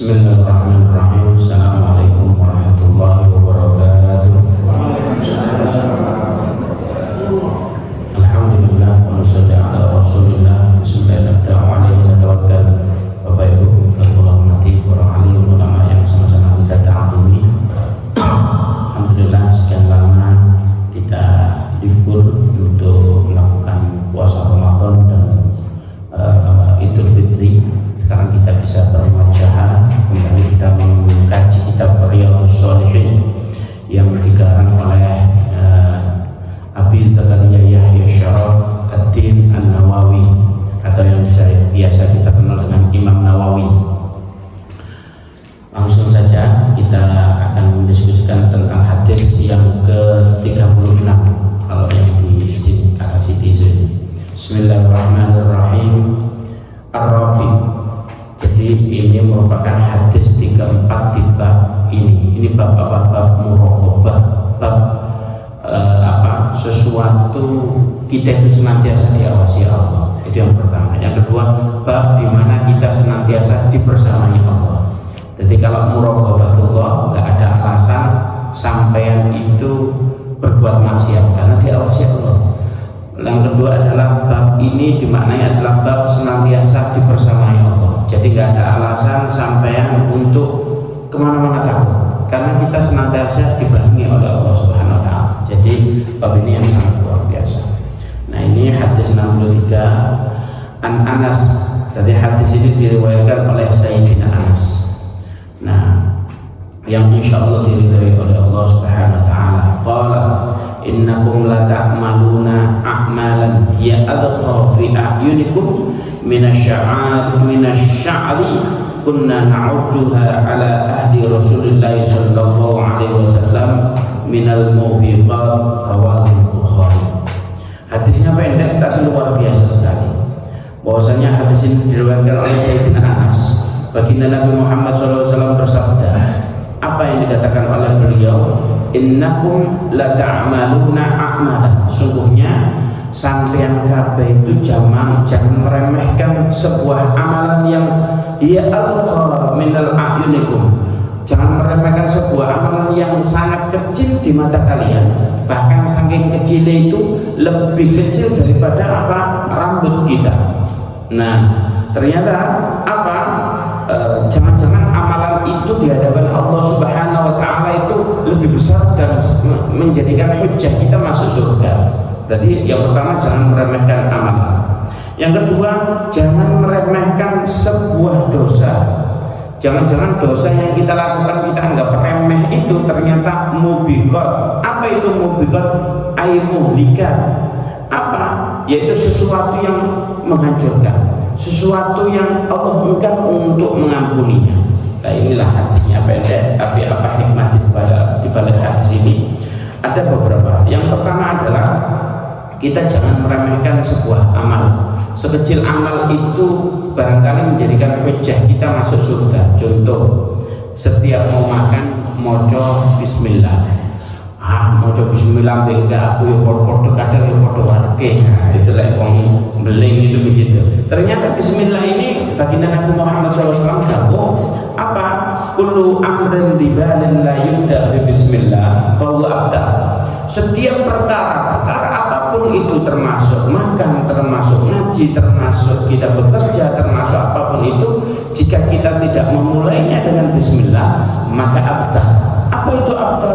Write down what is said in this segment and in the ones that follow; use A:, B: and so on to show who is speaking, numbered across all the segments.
A: Bismillahirrahmanirrahim. Assalamualaikum warahmatullahi wabarakatuh. Alhamdulillah wa sholli ala rasulillah. Bismillahirrahmanirrahim. Bapak Ibu yang saya hormati, para alim ulama yang sama-sama kita taati. Alhamdulillah sekian lama kita libur untuk melakukan puasa Ramadan dan Idul Fitri. Sekarang kita bisa bermujahadah kembali kita mengkaji kitab Riyadhus Shalihin yang dikarang oleh Abi Zakaria Yahya Syaraf Ad-Din An-Nawawi atau yang biasa kita kenal dengan Imam Nawawi. Langsung saja kita akan mendiskusikan tentang hadis yang ke-36 kalau yang di sini atas sini. Bismillahirrahmanirrahim. Ar-Rabi. Jadi ini merupakan hadis 34 di bab ini. Ini bab muraqabah, bab sesuatu kita itu senantiasa diawasi Allah. Itu yang pertama. Yang kedua, bab di mana kita senantiasa dibersamai Allah. Jadi kalau muraqabatullah nggak ada alasan sampean itu berbuat maksiat karena diawasi Allah. Yang kedua adalah bab ini dimaknai adalah bab senantiasa dibersamai Allah. Jadi nggak ada alasan sampean untuk kemana-mana takut karena kita senantiasa dibarengi oleh Allah Subhanahu Wa Taala. Jadi bab ini yang sangat luar biasa. Nah ini hadis 63 An Anas. Jadi hadis ini diriwayatkan oleh Sayyidina Anas. Nah yang insya Allah diridhai oleh Allah Subhanahu Wa Taala. Qala innakum la ta'maluna a'malan ya adqa fi a'yunikum minasy'ari kunna na'udduha ala ahdi Rasulillah sallallahu alaihi wasallam minal mubiqat rawahu Bukhari. Hadisnya pendek tapi luar biasa sekali. Bahwasanya hadis ini diriwayatkan oleh Sayyidina Anas. Baginda Nabi Muhammad SAW bersabda, apa yang dikatakan oleh beliau, innakum la ta'maluna a'malan. Sungguhnya sampeyan kabeh itu jangan meremehkan sebuah amalan yang ya alqa minal a'yunikum. Jangan meremehkan sebuah amalan yang sangat kecil di mata kalian. Bahkan saking kecilnya itu lebih kecil daripada apa? Rambut kita. Nah, ternyata apa? Jangan-jangan amalan itu di hadapan Allah Subhanahu Wa Taala itu lebih besar dan menjadikan hujjah kita masuk surga. Jadi yang pertama jangan meremehkan amal. Yang kedua jangan meremehkan sebuah dosa. Jangan-jangan dosa yang kita lakukan kita anggap remeh itu ternyata mubiqat. Apa itu mubiqat? Ay muhlikat. Apa? Yaitu sesuatu yang menghancurkan, sesuatu yang Allah enggan untuk mengampuninya. Nah inilah hadisnya pendek, tapi apa hikmah di balik hadis ini? Ada beberapa. Yang pertama adalah kita jangan meremehkan sebuah amal. Sekecil amal itu barangkali menjadikan hujjah kita masuk surga. Contoh, setiap mau makan moco bismillah. Moco bismillah enggak aku ya podo kadang ya podo warke. Itu lah wong beling itu begitu. Ternyata bismillah ini baginda Nabi Muhammad SAW dawuh apa? Kullu amrin dibalin la yubda bi bismillah fa huwa abda. Setiap perkara apapun itu termasuk makan, termasuk ngaji, termasuk kita bekerja, termasuk apapun itu, jika kita tidak memulainya dengan bismillah maka abda. Apa itu abda?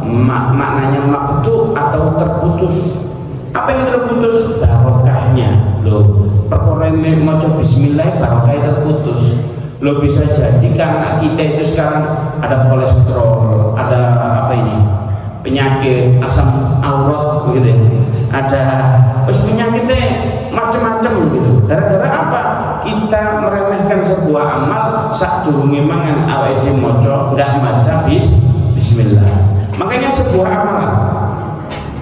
A: Maknanya maktu atau terputus. Apa yang terputus? Barokahnya. Loh, perkara ini maca bismillah barokahnya terputus. Loh bisa jadi karena kita itu sekarang ada kolesterol, ada apa ini? Penyakit asam aurat gitu. Ada penyakitnya macam-macam gitu. Gara-gara apa? Kita meremehkan sebuah amal sak durunge mangan awake dhewe maca enggak maca bismillah. Makanya sebuah amalan,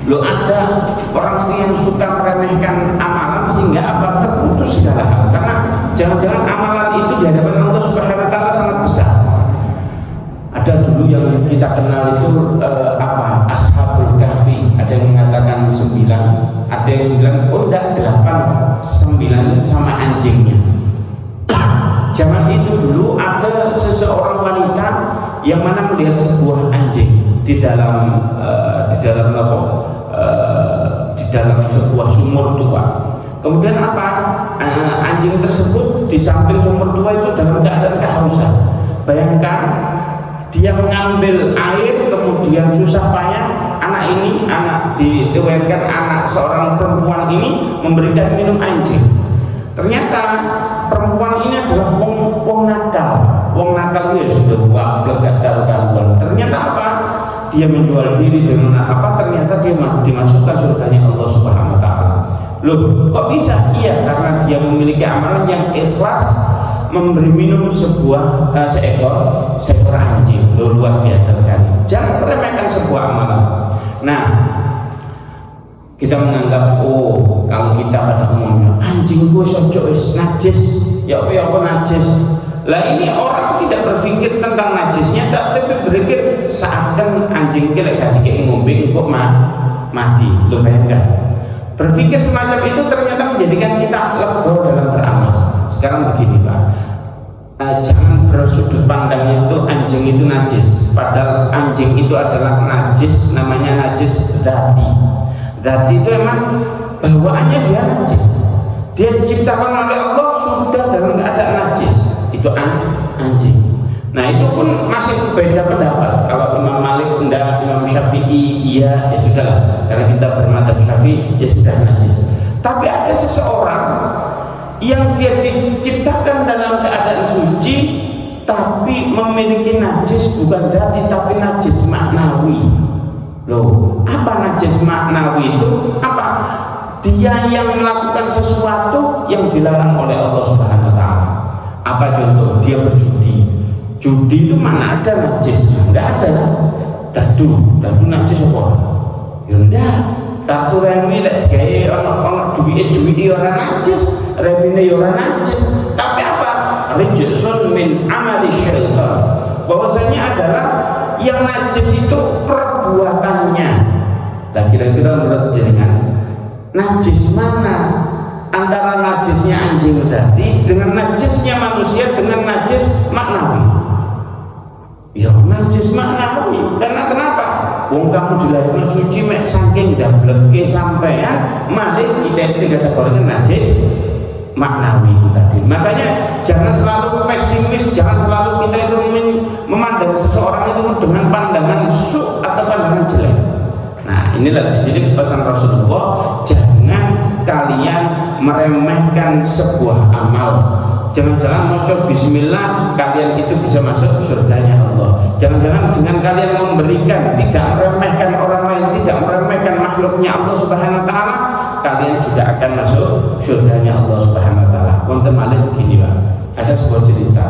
A: lo ada orang yang suka meremehkan amalan sehingga apa terputus segala hal. Karena jangan-jangan amalan itu di hadapan Allah Subhanahu Wa Taala sangat besar. Ada dulu yang kita kenal itu Ashabul Kahfi. Ada yang mengatakan 9, ada yang 9, oh enggak 8, 9 sama anjingnya. Zaman itu dulu ada ada seseorang wanita yang mana melihat sebuah anjing di dalam sebuah sumur tua. Kemudian apa? Anjing tersebut di samping sumur tua itu dalam keadaan kehausan. Bayangkan dia mengambil air, kemudian susah payah diriwayatkan anak seorang perempuan ini memberikan minum anjing. Ternyata perempuan ini adalah wong nakal ya sudah wablek gak karuan. Ternyata apa? Dia menjual diri dengan apa? Ternyata dia dimasukkan surganya Allah Subhanahu wa taala. Loh, kok bisa? Iya, karena dia memiliki amalan yang ikhlas memberi minum seekor anjing. Loh, luar biasa sekali. Jangan meremehkan sebuah amalan. Nah, kita menganggap kalau kita pada umumnya anjing gue sojok najis, ya apa najis. Lah ini orang tidak berpikir tentang najisnya, tapi berpikir seakan anjing kita kayak ngombe kok mati. Lo bayangkan, berpikir semacam itu ternyata menjadikan kita lega dalam beramal. Sekarang begini Pak, jangan bersudut pandang itu anjing itu najis, padahal anjing itu adalah najis, namanya najis dzati. Dzati itu emang bawaannya dia najis, dia diciptakan oleh Allah sudah dalam keadaan najis, itu anjing. Nah itu pun masih beda pendapat. Kalau Imam Malik enggak, Imam Syafi'i iya, ya sudahlah, karena kita bermadzhab Syafi'i ya sudah najis. Tapi ada seseorang yang dia diciptakan dalam keadaan suci tapi memiliki najis bukan dzati tapi najis maknawi. Loh, apa najis maknawi itu? Apa? Dia yang melakukan sesuatu yang dilarang oleh Allah Subhanahu wa taala. Apa contoh? Dia berjudi. Judi itu mana ada najis? Enggak ada. Dadu najis apa? Ya enggak. Kartu remi lek gawe ana duwike ora najis, remine ora najis. Tapi apa? Rijsun min amali syaitan. Bahwasanya adalah yang najis itu perbuatannya. Nah kira-kira menurut jenengan najis mana antara najisnya anjing dzati dengan najisnya manusia dengan najis maknawi? Ya najis maknawi. Karena kenapa? Wong kamu dilahirkan suci mek saking dableke sampean malah kita itu dikategorikan najis maknawi itu tadi. Makanya jangan selalu pesimis, jangan selalu kita itu memandang seseorang itu dengan pandangan su atau pandangan jelek. Nah, inilah di sini pesan Rasulullah, jangan kalian meremehkan sebuah amal. Jangan-jangan maca bismillah kalian itu bisa masuk surganya Allah. Jangan-jangan dengan kalian memberikan, tidak meremehkan orang lain, tidak meremehkan makhluknya Allah Subhanahu wa taala, kalian juga akan masuk surganya Allah Subhanahu wa taala. Wonten malih begini Pak. Ada sebuah cerita.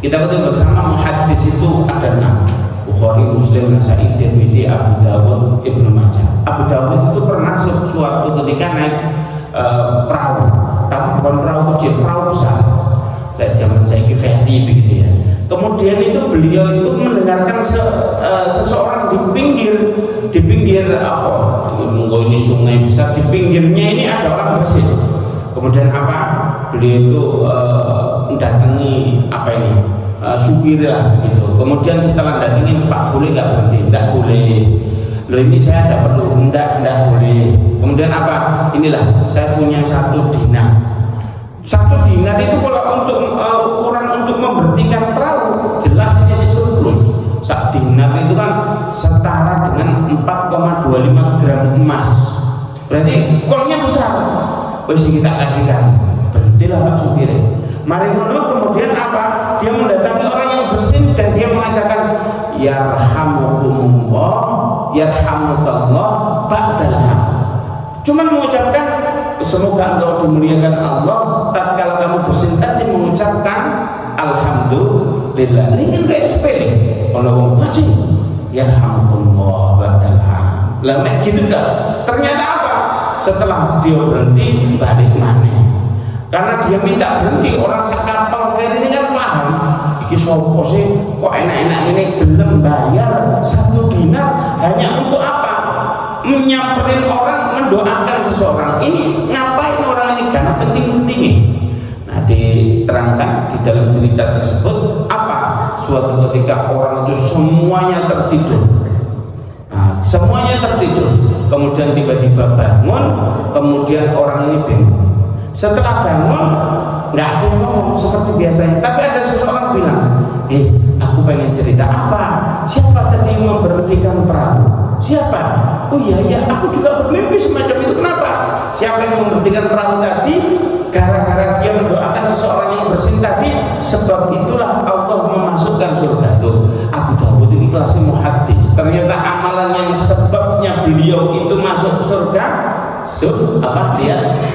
A: Kita ketemu bersama muhaddis itu ada 6. Bukhari, Muslim, Nasa'i, Tirmidzi, Abu Dawud, Ibnu Majah. Abu Dawud itu pernah suatu ketika naik perahu, tapi bukan perahu kecil, perahu besar. Kayak zaman saya ferry begitu ya. Kemudian itu beliau itu mendengarkan seseorang di pinggir apa? Ini sungai besar, di pinggirnya ini ada orang bersih. Kemudian apa? Beliau itu mendatangi apa ini? Supir lah gitu. Kemudian setelah datangin, Pak boleh nggak berhenti? Nggak boleh. Loh ini saya ada perlu, nggak boleh. Kemudian apa? Inilah saya punya 1 dinar. 1 dinar itu kalau untuk ukuran untuk memberhentikan perahu jelas ini surplus. 1 dinar itu kan setara dengan 4,25 gram emas. Berarti uangnya besar. Wes kita kasihkan. Berhentilah Pak supir. Mari kemudian apa? Dia mendatangi orang yang bersin dan dia mengatakan yarhamukumullah, yarhamukallah ba'dal haq. Cuma mengucapkan semoga engkau dimuliakan Allah tatkala kamu bersin tadi mengucapkan alhamdulillah. Ini kan kayak sepele. Kalau wong wajib yarhamukumullah ba'dal haq. Lah nek gitu enggak. Ternyata apa? Setelah dia berhenti balik mana? Karena dia minta berhenti, orang sekapal ferry ini kan paham iki sopo sih kok enak-enak ini gelem bayar 1 dinar hanya untuk apa? Menyamperin orang, mendoakan seseorang. Ini ngapain orang ini? Karena penting-pentingnya. Nah diterangkan di dalam cerita tersebut apa? Suatu ketika orang itu semuanya tertidur. Nah, semuanya tertidur. Kemudian tiba-tiba bangun, kemudian orang ini bingung. Setelah bangun, nggak ada yang ngomong seperti biasanya, tapi ada seseorang bilang, aku pengen cerita. Apa? Siapa tadi yang memberhentikan perahu? Siapa? Oh iya, aku juga bermimpi semacam itu. Kenapa? Siapa yang memberhentikan perahu tadi? Gara-gara dia mendoakan seseorang yang bersin tadi. Sebab itulah Allah memasukkan surga. Loh, Abu Dawud ini kelasnya muhaddis. Ternyata amalan yang sebabnya beliau itu masuk surga,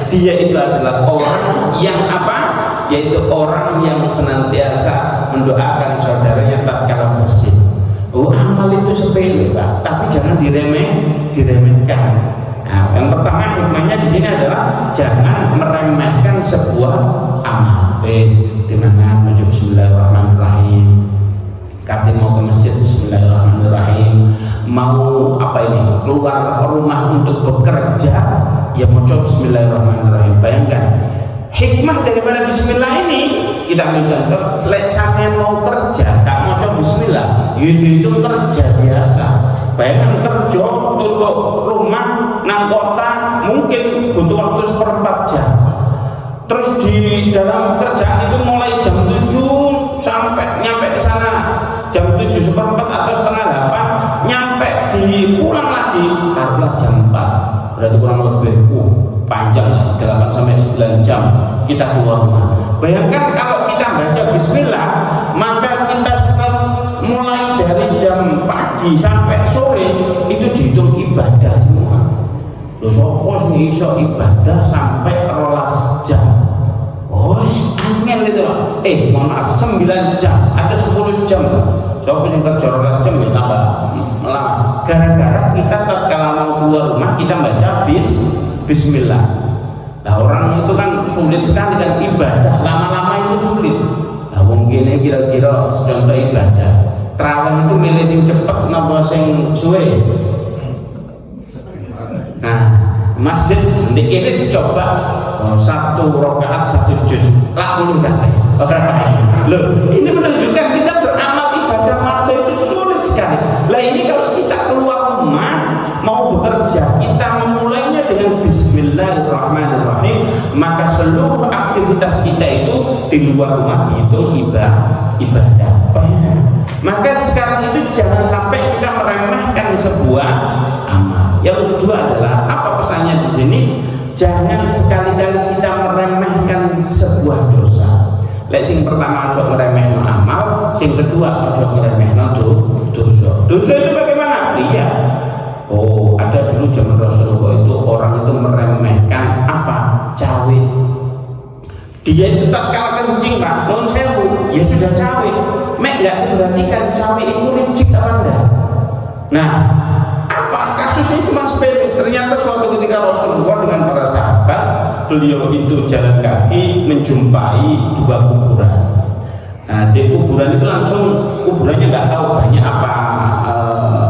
A: dia itu adalah orang yang apa? Yaitu orang yang senantiasa mendoakan saudaranya tatkala bersin. Oh, amal itu sepele, Pak, tapi jangan diremehkan. Nah, yang pertama hikmahnya di sini adalah jangan meremehkan sebuah amal. Dimana menuju Bismillahirrahmanirrahim, kalian mau ke masjid Bismillahirrahmanirrahim, mau apa ini keluar rumah untuk bekerja ya mau coba Bismillahirrahmanirrahim. Bayangkan hikmah daripada Bismillah ini. Kita ambil contoh, sampai mau kerja gak mau coba Bismillah, itu kerja biasa. Bayangkan kerja untuk rumah nang kota mungkin butuh waktu 1/4 jam. Terus di dalam kerjaan itu mulai jam 7 sampai nyampe ke sana jam 7:15 atau setengah 8, nyampe di pulang lagi taruhlah jam 4, berarti kurang lebih panjang 8 sampai 9 jam kita keluar rumah. Bayangkan kalau kita baca Bismillah, maka kita mulai dari jam pagi sampai sore itu dihitung ibadah semua. Loh, sopos nih iso ibadah sampai 12 jam. Oh, angel itu. Mohon maaf, 9 jam atau 10 jam. Sopos yang kerja 12 jam ya tambah lama. Gara-gara kita tatkala mau keluar rumah kita baca Bismillah. Nah, orang itu kan sulit sekali kan ibadah, lama-lama itu sulit. Nah, mungkin kira-kira contoh ibadah. Terawih itu milih sing cepet napa sing suwe. Nah, masjid nanti ini dicoba 1 rakaat 1 juz. Lakuni kan? Loh, ini menunjukkan kita beramal ibadah waktu itu sulit sekali. Lah ini kalau kita keluar rumah mau bekerja, kita memulainya dengan Bismillahirrahmanirrahim, maka seluruh aktivitas kita itu di luar rumah dihitung ibadah. Maka sekarang itu jangan sampai kita meremehkan sebuah amal. Yang kedua adalah apa pesannya di sini? Jangan sekali-kali kita meremehkan sebuah dosa. Sing pertama ojo meremehkan amal, sing kedua ojo meremehkan dosa. Dosa itu bagaimana? Iya. Oh, ada dulu zaman Rasulullah itu orang itu meremehkan apa? Cawe. Dia itu tak kalah kencing, Pak. Non sewu, ya sudah cawe. Mek nggak memperhatikan cawe itu licik apa enggak? Nah, apa kasusnya cuma sepele? Ternyata suatu ketika Rasulullah dengan para sahabat, beliau itu jalan kaki menjumpai 2 kuburan. Nah, di kuburan itu langsung kuburannya nggak tahu banyak apa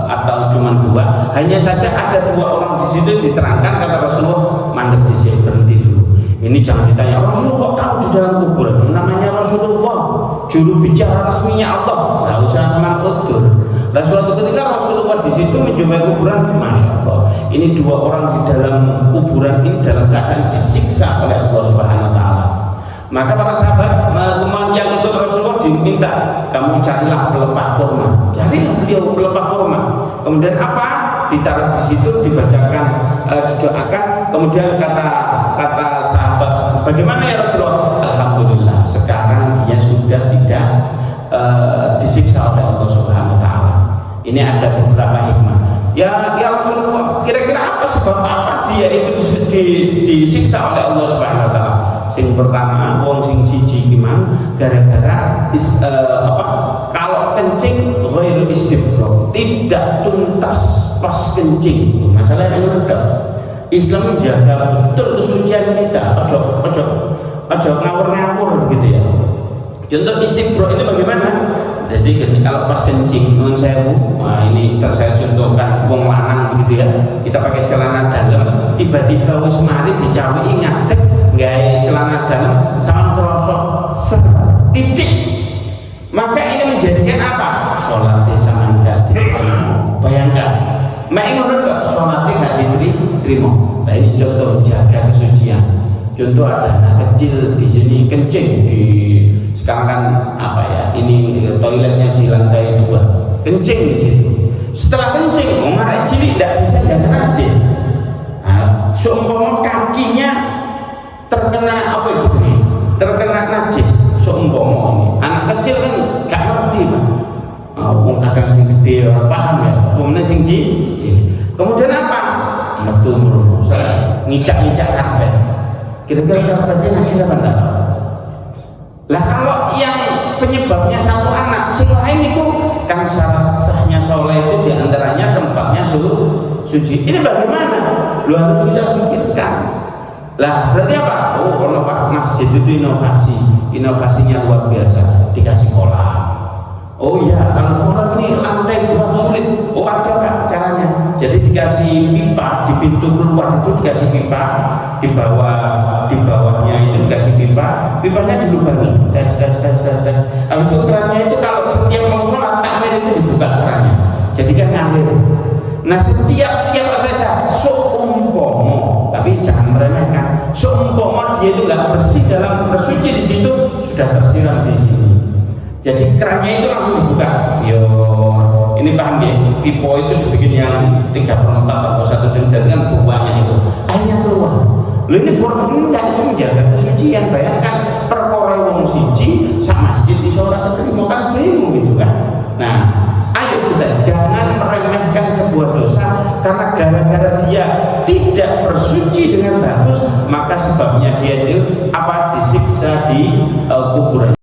A: atau cuma 2. Hanya saja ada 2 orang di situ diterangkan kata Rasulullah, mandek di sini, berhenti dulu. Ini jangan ditanya Rasulullah kok tahu di dalam kuburan. Namanya Rasulullah, juru bicara resminya Allah. Nggak usah sama utur. Nah, suatu ketika Rasulullah di situ menjumpai kuburan, masya Allah. Ini 2 orang di dalam kuburan ini dalam keadaan disiksa oleh Allah Subhanahu Wa Taala. Maka para sahabat yang ikut Rasulullah diminta, kamu carilah pelepah kurma. Carilah beliau pelepah kurma. Kemudian apa? Ditaruh di situ, dibacakan, didoakan. Kemudian kata sahabat, bagaimana ya Rasulullah? Alhamdulillah, sekarang dia sudah tidak disiksa oleh Allah Subhanahu Wa Taala. Ini ada beberapa hikmah. Ya Rasulullah, kira-kira apa sebab apa dia itu disiksa oleh Allah Subhanahu Wa Taala? Sing pertama, wong sing siji gimana? Gara-gara kalau kencing ghair istibra, tidak tuntas pas kencing. Masalahnya ini udah. Islam menjaga betul kesucian kita. Ojo ngawur-ngawur gitu ya. Contoh istibra itu bagaimana? Jadi kalau pas kencing, nun sewu, ini saya contohkan wong lanang begitu ya. Kita pakai celana dalam, tiba-tiba wis mari dicawi ngadeg, gawe celana dalam sama merosot titik. Maka ini menjadikan apa? Sholatnya sama enggak diterima. Bayangkan, mak ngono kok sholatnya enggak diterima. Nah ini contoh jaga kesucian. Contoh ada anak kecil di sini kencing di sekarang kan apa ya? Ini toiletnya di lantai 2. Kencing di situ. Setelah kencing, orang cilik tidak bisa jaga najis. Nah, seumpama kakinya terkena apa itu nih? Terkena najis. Seumpama ini anak kecil kan gak ngerti Pak. Wong kadang sing gede ora paham ya. Wong sing cilik. Kemudian apa? Metu merus. Ngicak-ngicak karpet. Kira-kira karpetnya najis apa enggak? Lah kalau yang penyebabnya satu anak, sing lain itu kan syarat sahnya sholat itu diantaranya tempatnya suci. Ini bagaimana? Lu harus sudah pikirkan. Lah berarti apa? Oh kalau Pak masjid itu inovasinya luar biasa, dikasih kolam. Oh iya, kalau kolam ini lantai 2 sulit. Oh ada Pak caranya. Jadi dikasih pipa di pintu keluar itu dikasih pipa, di bawahnya itu dikasih pipa, pipanya dilubangi. Habis itu kerannya itu kalau setiap mau sholat takmir itu dibuka kerannya. Jadi kan ngalir. Nah setiap siapa saja seumpama, tapi jangan meremehkan. Seumpama dia itu nggak bersih dalam bersuci di situ sudah tersiram di sini. Jadi kerannya itu langsung dibuka. Yo, ini paham ya? Pipo itu dibikin yang 3/4 atau 1 dengan buahnya itu. Airnya keluar. Lalu ini enggak itu menjaga kesucian. Bayangkan perkara wong siji sak masjid iso ora keterima kan bingung gitu kan. Nah, ayo kita jangan meremehkan sebuah dosa karena gara-gara dia tidak bersuci dengan bagus, maka sebabnya dia itu apa disiksa di kuburan.